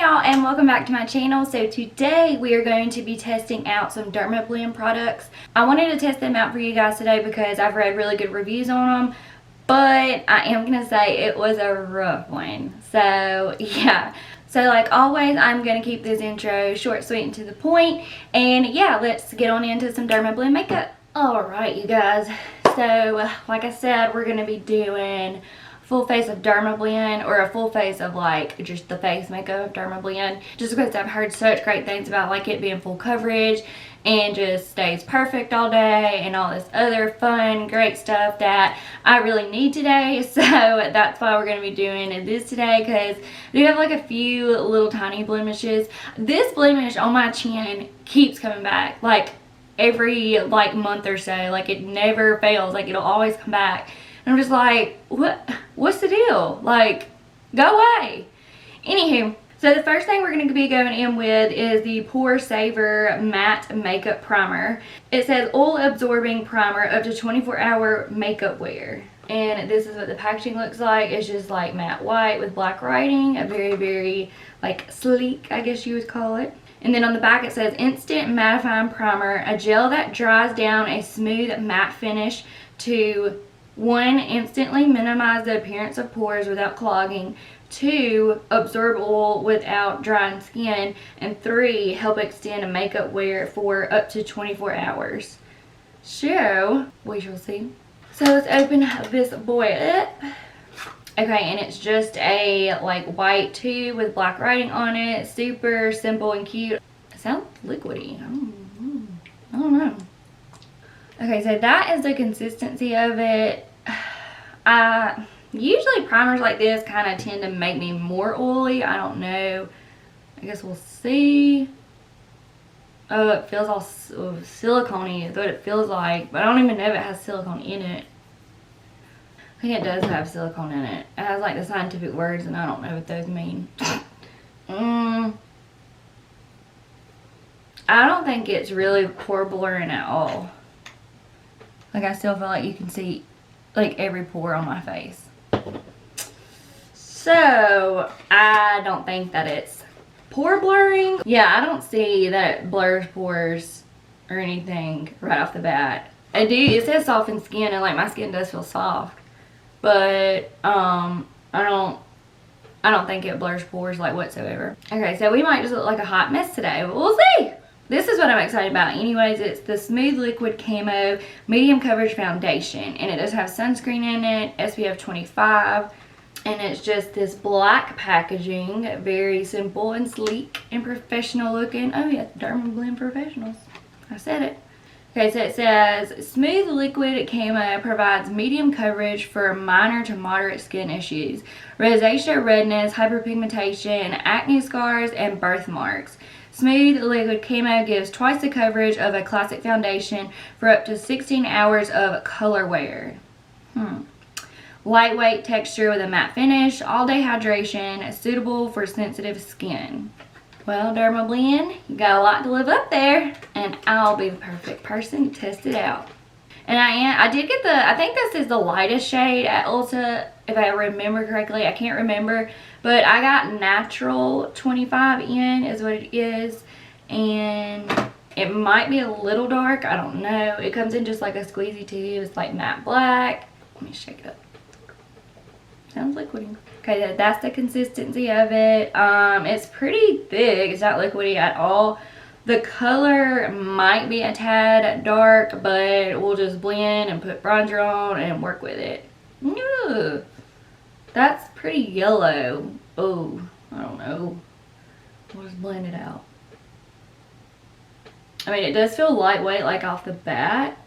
y'all, and welcome back to my channel. So today we are going to be testing out some DERMABLEND products. I wanted to test them out for you guys today because I've read really good reviews on them, but I am gonna say it was a rough one. So yeah, so like always, I'm gonna keep this intro short, sweet, and to the point. And yeah, let's get on into some DERMABLEND makeup. Alright you guys, so like I said, we're gonna be doing full face of DERMABLEND, or a full face of like just the face makeup of DERMABLEND, just because I've heard such great things about like it being full coverage and just stays perfect all day and all this other fun great stuff that I really need today. So that's why we're going to be doing this today, because I do have like a few little tiny blemishes. This blemish on my chin keeps coming back like every like month or so. Like it never fails, like it'll always come back. And I'm just like, what's the deal? Like, go away. Anywho, so the first thing we're going to be going in with is the Poresaver Matte Makeup Primer. It says oil absorbing primer up to 24-hour makeup wear. And this is what the packaging looks like. It's just like matte white with black writing. A very, very like sleek, I guess you would call it. And then on the back it says instant mattifying primer, a gel that dries down a smooth matte finish to 1, instantly minimize the appearance of pores without clogging. 2, absorb oil without drying skin. And 3, help extend a makeup wear for up to 24 hours. So, we shall see. So let's open this boy up. Okay, and it's just a like white tube with black writing on it. Super simple and cute. It sounds liquidy. I don't know. Okay, so that is the consistency of it. Usually primers like this kind of tend to make me more oily. I don't know. I guess we'll see. Oh, it feels all silicone-y is what it feels like. But I don't even know if it has silicone in it. I think it does have silicone in it. It has like the scientific words and I don't know what those mean. I don't think it's really pore blurring at all. Like I still feel like you can see like every pore on my face. So I don't think that it's pore blurring. Yeah, I don't see that it blurs pores or anything right off the bat. It says soften skin, and like my skin does feel soft, but I don't think it blurs pores like whatsoever. Okay, so we might just look like a hot mess today, but we'll see. This is what I'm excited about anyways. It's the Smooth Liquid Camo Medium Coverage Foundation. And it does have sunscreen in it, SPF 25. And it's just this black packaging. Very simple and sleek and professional looking. Oh yeah, DERMABLEND Professionals. I said it. Okay, so it says, Smooth Liquid Camo provides medium coverage for minor to moderate skin issues, rosacea, redness, hyperpigmentation, acne scars, and birthmarks. Smooth Liquid Camo gives twice the coverage of a classic foundation for up to 16 hours of color wear. Lightweight texture with a matte finish, all-day hydration, suitable for sensitive skin. Well, DERMABLEND, you got a lot to live up there, and I'll be the perfect person to test it out. And I did get I think this is the lightest shade at Ulta, if I remember correctly. I can't remember, but I got natural 25 in is what it is, and it might be a little dark, I don't know. It comes in just like a squeezy tube. It's like matte black. Let me shake it up. Sounds liquidy. Okay, that's the consistency of it. It's pretty thick. It's not liquidy at all. The color might be a tad dark, but we'll just blend and put bronzer on and work with it. Ew, that's pretty yellow. Oh, I don't know. We'll just blend it out. I mean, it does feel lightweight like off the bat.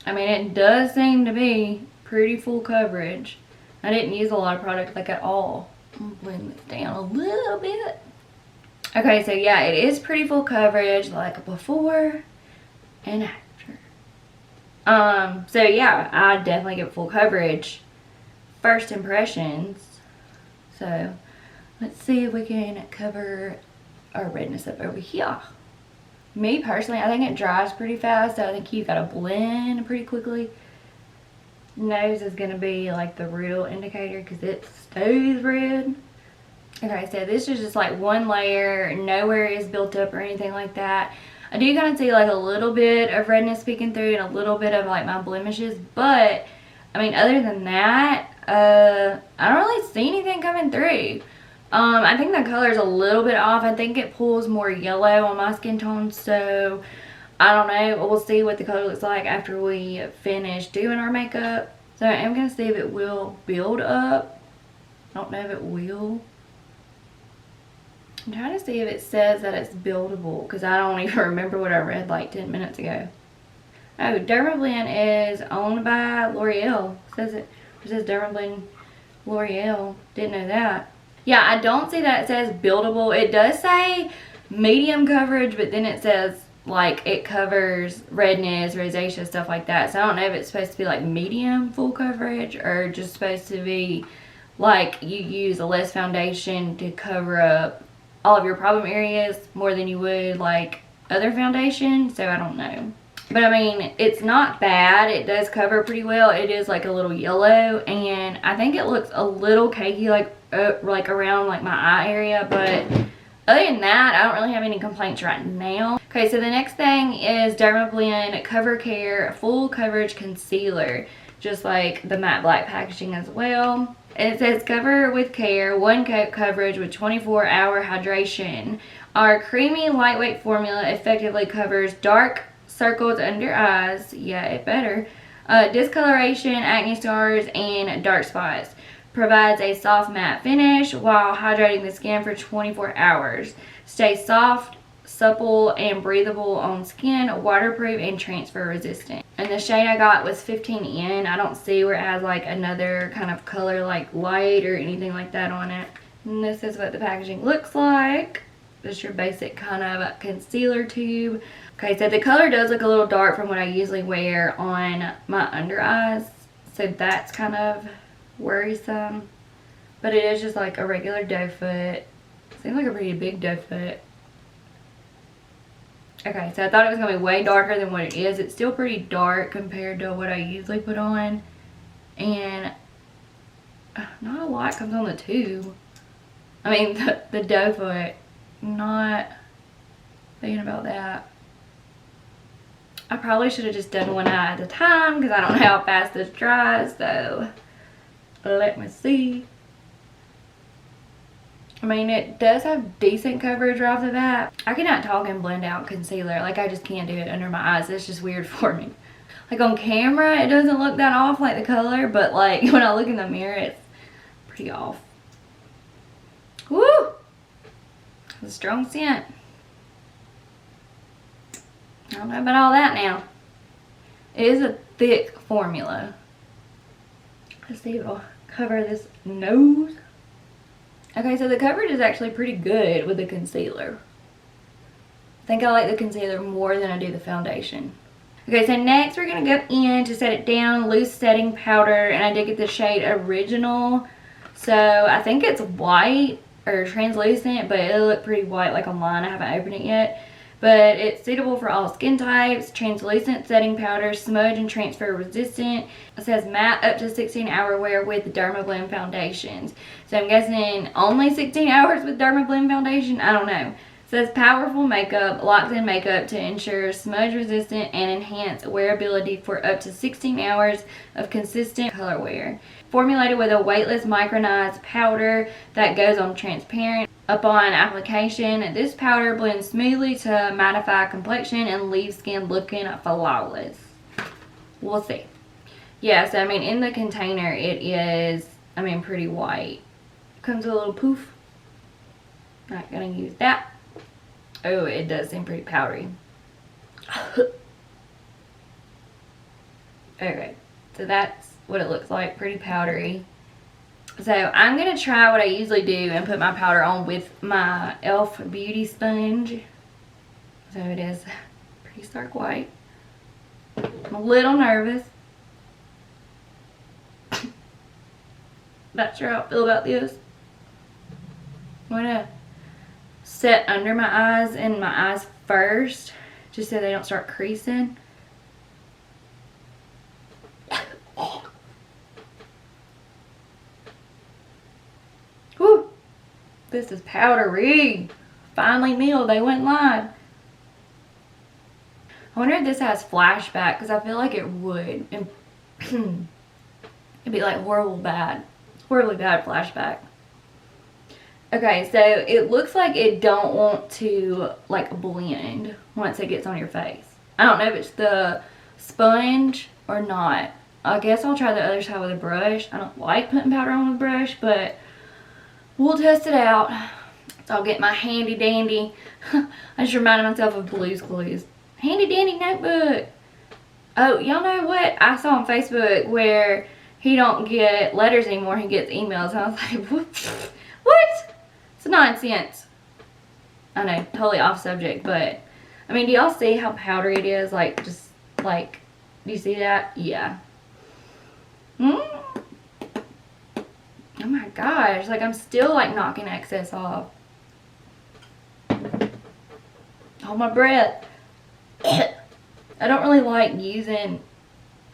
I mean, it does seem to be pretty full coverage. I didn't use a lot of product like at all. I'm gonna blend this down a little bit. Okay, so yeah, it is pretty full coverage, like before and after. So yeah, I definitely get full coverage. First impressions. So let's see if we can cover our redness up over here. Me personally, I think it dries pretty fast, so I think you gotta blend pretty quickly. Nose is gonna be like the real indicator because it stays red. Okay, so this is just like one layer, nowhere is built up or anything like that. I do kind of see like a little bit of redness peeking through and a little bit of like my blemishes, but I mean, other than that, I don't really see anything coming through. I think the color is a little bit off. I think it pulls more yellow on my skin tone, so I don't know. We'll see what the color looks like after we finish doing our makeup. So I'm going to see if it will build up. I don't know if it will. I'm trying to see if it says that it's buildable, because I don't even remember what I read like 10 minutes ago. Oh, DERMABLEND is owned by L'Oreal. It says DERMABLEND L'Oreal. Didn't know that. Yeah, I don't see that it says buildable. It does say medium coverage, but then it says like it covers redness, rosacea, stuff like that. So I don't know if it's supposed to be like medium full coverage or just supposed to be like you use a less foundation to cover up all of your problem areas more than you would like other foundation. So I don't know. But I mean, it's not bad. It does cover pretty well. It is like a little yellow, and I think it looks a little cakey like around like my eye area, but other than that, I don't really have any complaints right now. Okay, so the next thing is DERMABLEND Cover Care Full Coverage Concealer, just like the matte black packaging as well. And it says cover with care, one coat coverage with 24-hour hydration. Our creamy lightweight formula effectively covers dark circles under eyes, yeah, it better, discoloration, acne scars, and dark spots. Provides a soft matte finish while hydrating the skin for 24 hours. Stays soft, supple, and breathable on skin, waterproof and transfer resistant. And the shade I got was 15N. I don't see where it has like another kind of color like light or anything like that on it. And this is what the packaging looks like. Just your basic kind of concealer tube. Okay, so the color does look a little dark from what I usually wear on my under eyes. So that's kind of worrisome. But it is just like a regular doe foot. Seems like a pretty big doe foot. Okay, so I thought it was going to be way darker than what it is. It's still pretty dark compared to what I usually put on. And not a lot comes on the tube. I mean, the doe foot. Not thinking about that. I probably should have just done one eye at a time because I don't know how fast this dries, so let me see. I mean, it does have decent coverage right off the bat. I cannot talk and blend out concealer. Like, I just can't do it under my eyes. It's just weird for me. Like, on camera, it doesn't look that off, like the color, but like when I look in the mirror, it's pretty off. Woo! It's a strong scent. I don't know about all that now. It is a thick formula. Let's see if it'll cover this nose. Okay, so the coverage is actually pretty good with the concealer. I think I like the concealer more than I do the foundation. Okay, so next we're going to go in to set it down, loose setting powder, and I did get the shade Original. So I think it's white or translucent, but it'll look pretty white like online. I haven't opened it yet. But it's suitable for all skin types, translucent setting powder, smudge and transfer resistant. It says matte up to 16-hour wear with DERMABLEND foundations. So I'm guessing only 16 hours with DERMABLEND foundation? I don't know. It says powerful makeup, locks in makeup to ensure smudge resistant and enhance wearability for up to 16 hours of consistent color wear. Formulated with a weightless micronized powder that goes on transparent. Upon application, this powder blends smoothly to mattify complexion and leave skin looking flawless. We'll see. Yeah, so I mean, in the container, it is, I mean, pretty white. Comes with a little poof. Not gonna use that. Oh, it does seem pretty powdery. Okay, so that's what it looks like, pretty powdery. So I'm going to try what I usually do and put my powder on with my e.l.f. beauty sponge. So it is pretty stark white. I'm a little nervous. Not sure how I feel about this. I'm going to set under my eyes and my eyes first, just so they don't start creasing. This is powdery. Finally milled. They went live. I wonder if this has flashback, because I feel like it would. And it'd be like horribly bad flashback. Okay, so it looks like it don't want to like blend once it gets on your face. I don't know if it's the sponge or not. I guess I'll try the other side with a brush. I don't like putting powder on with a brush, but we'll test it out. So I'll get my handy dandy. I just reminded myself of Blue's Clues. Handy dandy notebook. Oh, y'all know what I saw on Facebook where he don't get letters anymore, he gets emails. And I was like, what? It's nonsense. I know, totally off subject, but I mean, do y'all see how powdery it is? Like, just like, do you see that? Yeah. Oh my gosh, like I'm still like knocking excess off. Hold my breath. I don't really like using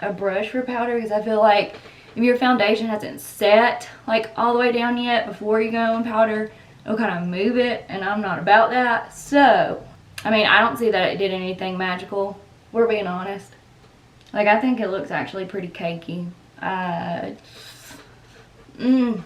a brush for powder because I feel like if your foundation hasn't set like all the way down yet before you go on powder, it'll kind of move it, and I'm not about that. So, I mean, I don't see that it did anything magical. We're being honest. Like, I think it looks actually pretty cakey. I don't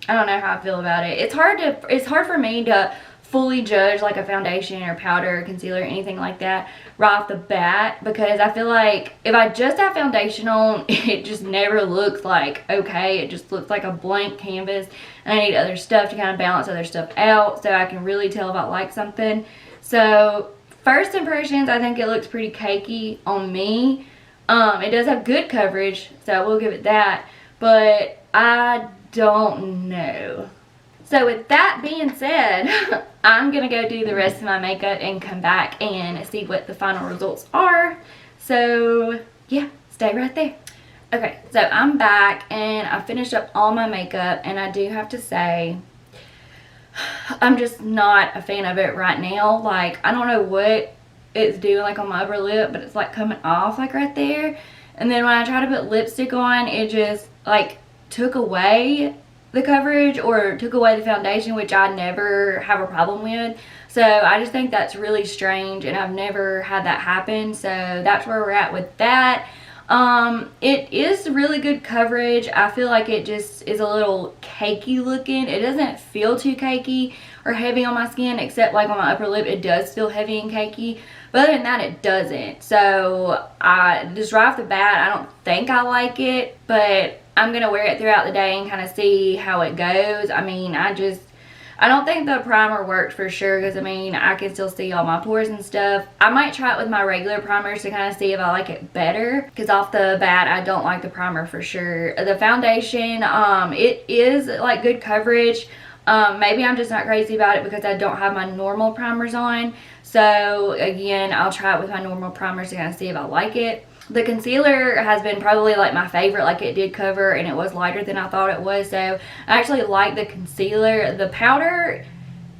know how I feel about it. It's hard for me to fully judge like a foundation or powder or concealer or anything like that right off the bat, because I feel like if I just have foundation on, it just never looks like okay. It just looks like a blank canvas, and I need other stuff to kind of balance other stuff out so I can really tell if I like something. So first impressions, I think it looks pretty cakey on me. It does have good coverage, so I will give it that, but I don't know. So with that being said, I'm going to go do the rest of my makeup and come back and see what the final results are. So yeah, stay right there. Okay, so I'm back and I finished up all my makeup, and I do have to say, I'm just not a fan of it right now. Like, I don't know what it's doing like on my upper lip, but it's like coming off like right there. And then when I try to put lipstick on, it just like took away the coverage or took away the foundation, which I never have a problem with. So I just think that's really strange, and I've never had that happen. So that's where we're at with that. It is really good coverage. I feel like it just is a little cakey looking. It doesn't feel too cakey or heavy on my skin, except like on my upper lip it does feel heavy and cakey, but other than that it doesn't. So just right off the bat, I don't think I like it, but I'm gonna wear it throughout the day and kind of see how it goes. I mean, I don't think the primer worked for sure, because I mean, I can still see all my pores and stuff. I might try it with my regular primers to kind of see if I like it better, because off the bat I don't like the primer for sure. The foundation, it is like good coverage. Maybe I'm just not crazy about it because I don't have my normal primers on. So again, I'll try it with my normal primers to kind of see if I like it. The concealer has been probably like my favorite. Like, it did cover and it was lighter than I thought it was. So I actually like the concealer. The powder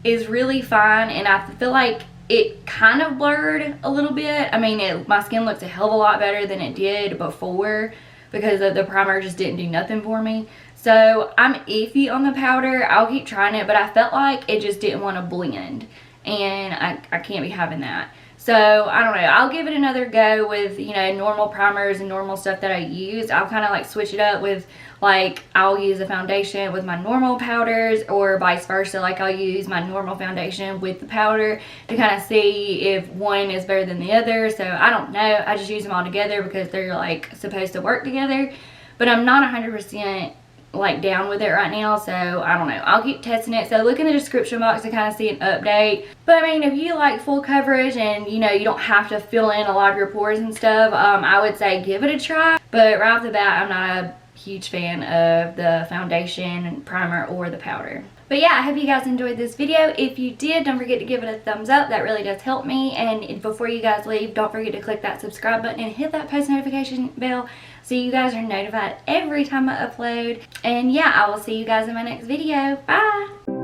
is really fine, and I feel like it kind of blurred a little bit. I mean, my skin looks a hell of a lot better than it did before because the primer just didn't do nothing for me. So I'm iffy on the powder. I'll keep trying it, but I felt like it just didn't want to blend, and I can't be having that. So I don't know, I'll give it another go with, you know, normal primers and normal stuff that I use. I'll kind of like switch it up with, like, I'll use a foundation with my normal powders, or vice versa. Like, I'll use my normal foundation with the powder to kind of see if one is better than the other. So I don't know, I just use them all together because they're like supposed to work together. But I'm not 100% like down with it right now, so I don't know. I'll keep testing it. So look in the description box to kind of see an update. But I mean, if you like full coverage and you know you don't have to fill in a lot of your pores and stuff, I would say give it a try. But right off the bat, I'm not a huge fan of the foundation and primer or the powder. But yeah, I hope you guys enjoyed this video. If you did, don't forget to give it a thumbs up. That really does help me. And before you guys leave, don't forget to click that subscribe button and hit that post notification bell so you guys are notified every time I upload. And yeah, I will see you guys in my next video. Bye!